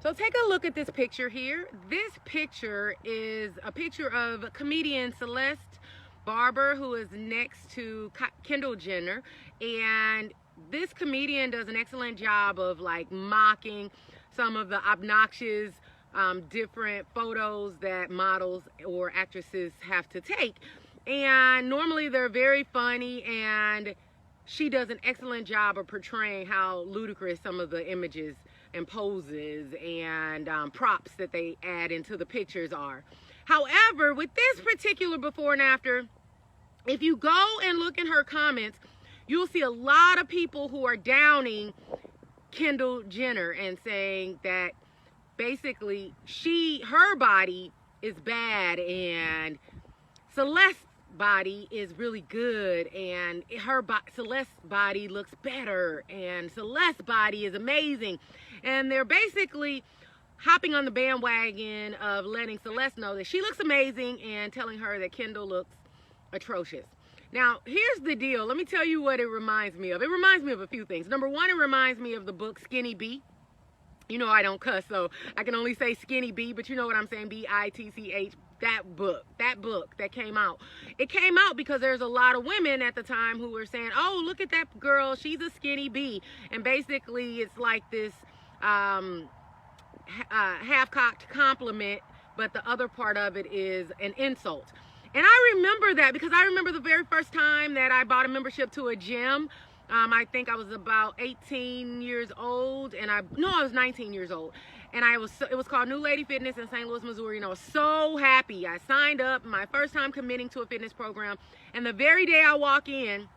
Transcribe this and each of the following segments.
So take a look at this picture here. This picture is a picture of comedian Celeste Barber, who is next to Kendall Jenner. And this comedian does an excellent job of like mocking some of the obnoxious different photos that models or actresses have to take. And normally they're very funny, and she does an excellent job of portraying how ludicrous some of the images and poses and props that they add into the pictures are. However, with this particular before and after, if you go and look in her comments, you'll see a lot of people who are downing Kendall Jenner and saying that basically her body is bad and Celeste's body is really good, and Celeste's body looks better, and Celeste's body is amazing. And they're basically hopping on the bandwagon of letting Celeste know that she looks amazing and telling her that Kendall looks atrocious. Now, here's the deal. Let me tell you what it reminds me of. It reminds me of a few things. Number one, it reminds me of the book Skinny B. You know I don't cuss, so I can only say Skinny B, but you know what I'm saying, B-I-T-C-H. That book that came out. It came out because there's a lot of women at the time who were saying, oh, look at that girl, she's a skinny bee. And basically it's like this half-cocked compliment, but the other part of it is an insult. And I remember that because I remember the very first time that I bought a membership to a gym. I think I was about 18 years old, and I was 19 years old. And it was called New Lady Fitness in St. Louis, Missouri, and I was so happy. I signed up, my first time committing to a fitness program, and the very day I walk in,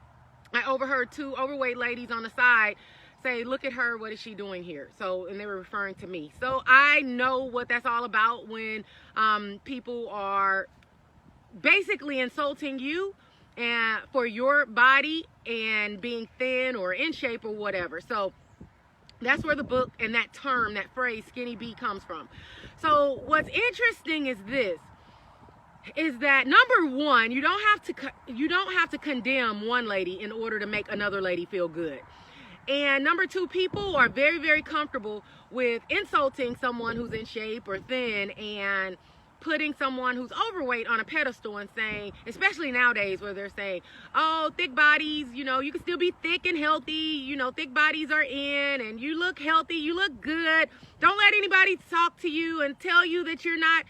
I overheard two overweight ladies on the side say, look at her, what is she doing here? So, and they were referring to me. So I know what that's all about when people are basically insulting you and for your body and being thin or in shape or whatever. So that's where the book and that term, that phrase, skinny bee, comes from. So what's interesting is this, is that number one, you don't have to condemn one lady in order to make another lady feel good. And number two, people are very, very comfortable with insulting someone who's in shape or thin and putting someone who's overweight on a pedestal and saying, especially nowadays where they're saying, oh, thick bodies, you know, you can still be thick and healthy, you know, thick bodies are in and you look healthy, you look good. Don't let anybody talk to you and tell you that you're not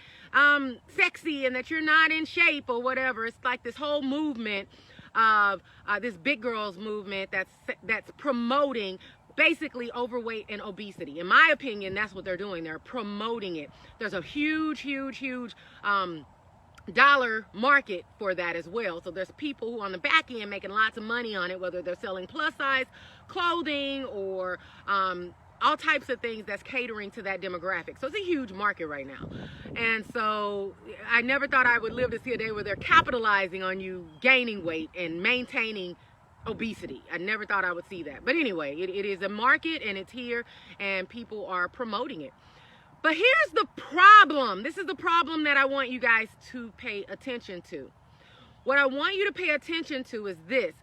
sexy and that you're not in shape or whatever. It's like this whole movement of this big girls movement that's promoting basically overweight and obesity. In my opinion, that's what they're doing. They're promoting it. There's a huge dollar market for that as well. So there's people who on the back end making lots of money on it, whether they're selling plus size clothing or all types of things that's catering to that demographic. So it's a huge market right now. And so I never thought I would live to see a day where they're capitalizing on you gaining weight and maintaining obesity. I never thought I would see that. But anyway, it is a market and it's here and people are promoting it. But here's the problem. This is the problem that I want you guys to pay attention to. What I want you to pay attention to is this.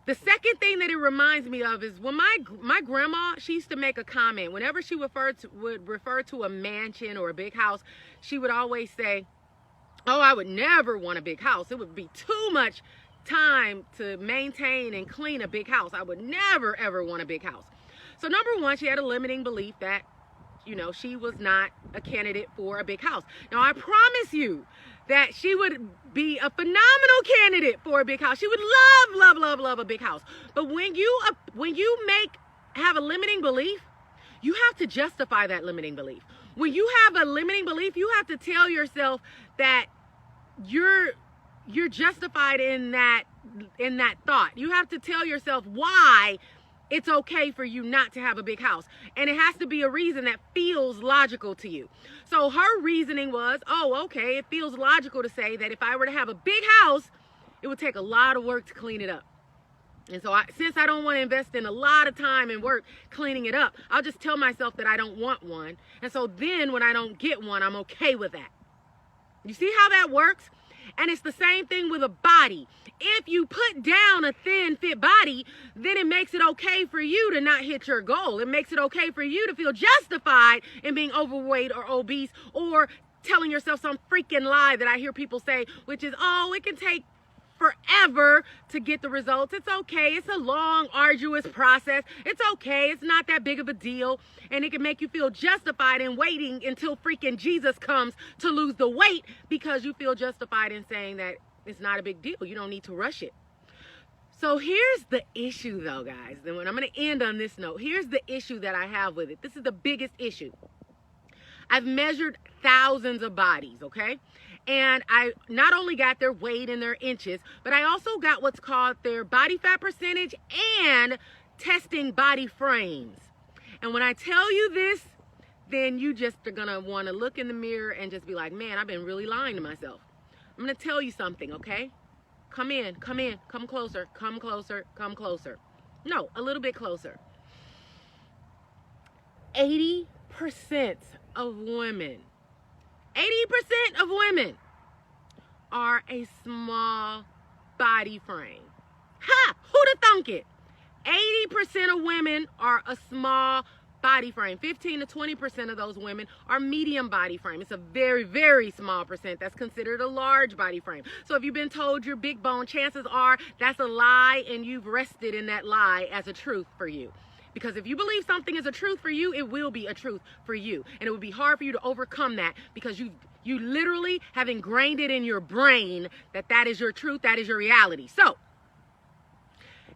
The second thing that it reminds me of is when my grandma, she used to make a comment. Whenever she would refer to a mansion or a big house, she would always say, oh, I would never want a big house. It would be too much time to maintain and clean a big house. I would never ever want a big house. So number one, she had a limiting belief that, you know, she was not a candidate for a big house. Now I promise you that she would be a phenomenal candidate for a big house. She would love a big house. But when you have a limiting belief, you have to justify that limiting belief. When you have a limiting belief, you have to tell yourself that you're justified in that thought. You have to tell yourself why it's okay for you not to have a big house. And it has to be a reason that feels logical to you. So her reasoning was, oh, okay, it feels logical to say that if I were to have a big house, it would take a lot of work to clean it up. And so since I don't want to invest in a lot of time and work cleaning it up, I'll just tell myself that I don't want one. And so then when I don't get one, I'm okay with that. You see how that works? And it's the same thing with a body. If you put down a thin, fit body, then it makes it okay for you to not hit your goal. It makes it okay for you to feel justified in being overweight or obese, or telling yourself some freaking lie that I hear people say, which is, oh, it can take forever to get the results. It's okay. It's a long, arduous process. It's okay. It's not that big of a deal. And it can make you feel justified in waiting until freaking Jesus comes to lose the weight, because you feel justified in saying that it's not a big deal. You don't need to rush it. So here's the issue though, guys. Then when I'm going to end on this note, here's the issue that I have with it. This is the biggest issue. I've measured thousands of bodies, okay? And I not only got their weight in their inches, but I also got what's called their body fat percentage and testing body frames. And when I tell you this, then you just are going to want to look in the mirror and just be like, man, I've been really lying to myself. I'm going to tell you something, okay? Come in, come closer, come closer, come closer. No, a little bit closer. 80% of women, 80% of women are a small body frame. Ha! Who'da thunk it? 80% of women are a small body frame. 15 to 20% of those women are medium body frame. It's a very, very small percent that's considered a large body frame. So if you've been told you're big bone, chances are that's a lie, and you've rested in that lie as a truth for you. Because if you believe something is a truth for you, it will be a truth for you. And it would be hard for you to overcome that, because you literally have ingrained it in your brain that that is your truth, that is your reality. So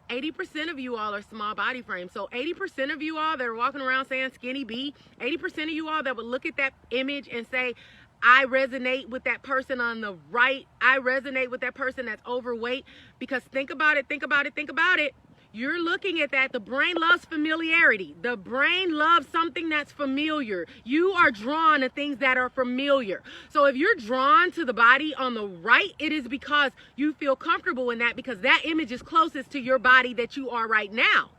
80% of you all are small body frame. So 80% of you all that are walking around saying skinny B, 80% of you all that would look at that image and say, I resonate with that person on the right. I resonate with that person that's overweight. Because think about it. You're looking at that. The brain loves familiarity. The brain loves something that's familiar. You are drawn to things that are familiar. So if you're drawn to the body on the right, it is because you feel comfortable in that, because that image is closest to your body that you are right now.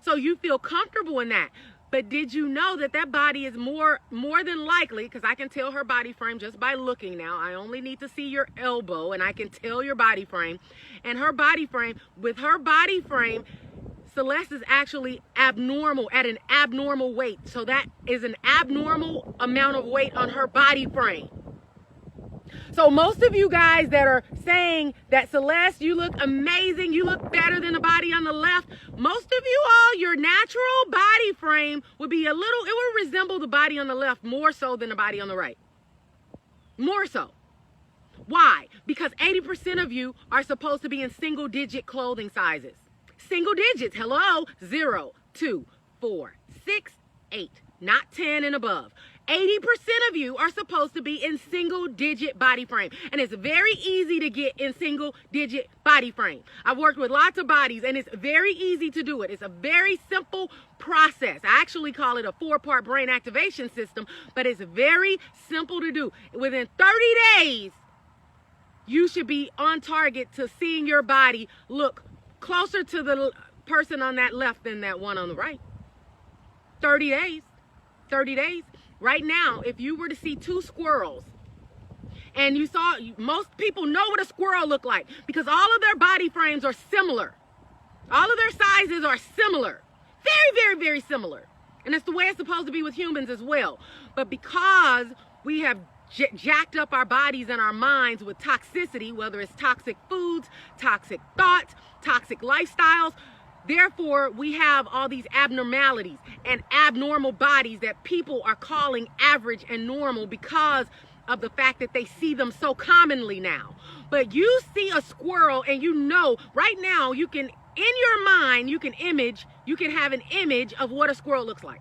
So you feel comfortable in that. But did you know that that body is more than likely, because I can tell her body frame just by looking now. I only need to see your elbow and I can tell your body frame. And her body frame, with her body frame, Celeste is actually abnormal, at an abnormal weight. So that is an abnormal amount of weight on her body frame. So most of you guys that are saying that, Celeste, you look amazing, you look better than the body on the left, most of you all, your natural body frame would be it would resemble the body on the left more so than the body on the right. More so. Why? Because 80% of you are supposed to be in single-digit clothing sizes. Single digits. Hello? 0, 2, 4, 6, 8. Not 10 and above. 80% of you are supposed to be in single-digit body frame. And it's very easy to get in single-digit body frame. I've worked with lots of bodies, and it's very easy to do it. It's a very simple process. I actually call it a 4-part brain activation system, but it's very simple to do. Within 30 days, you should be on target to seeing your body look closer to the person on that left than that one on the right. 30 days. 30 days. Right now, if you were to see two squirrels, and you saw, most people know what a squirrel look like, because all of their body frames are similar. All of their sizes are similar. Very, very, very similar. And it's the way it's supposed to be with humans as well. But because we have jacked up our bodies and our minds with toxicity, whether it's toxic foods, toxic thoughts, toxic lifestyles, therefore we have all these abnormalities and abnormal bodies that people are calling average and normal because of the fact that they see them so commonly now. But you see a squirrel and you know right now, you can, in your mind, you can have an image of what a squirrel looks like.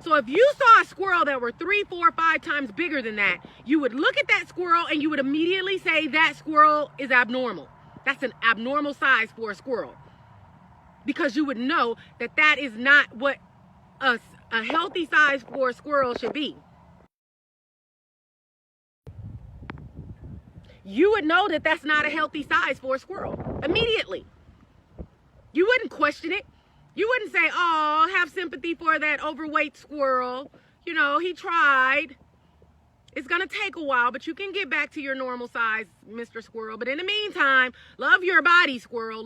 So if you saw a squirrel that were 3, 4, 5 times bigger than that, you would look at that squirrel and you would immediately say that squirrel is abnormal. That's an abnormal size for a squirrel. Because you would know that that is not what a healthy size for a squirrel should be. You would know that that's not a healthy size for a squirrel immediately. You wouldn't question it. You wouldn't say, oh, have sympathy for that overweight squirrel. You know, he tried. It's going to take a while, but you can get back to your normal size, Mr. Squirrel. But in the meantime, love your body, squirrel.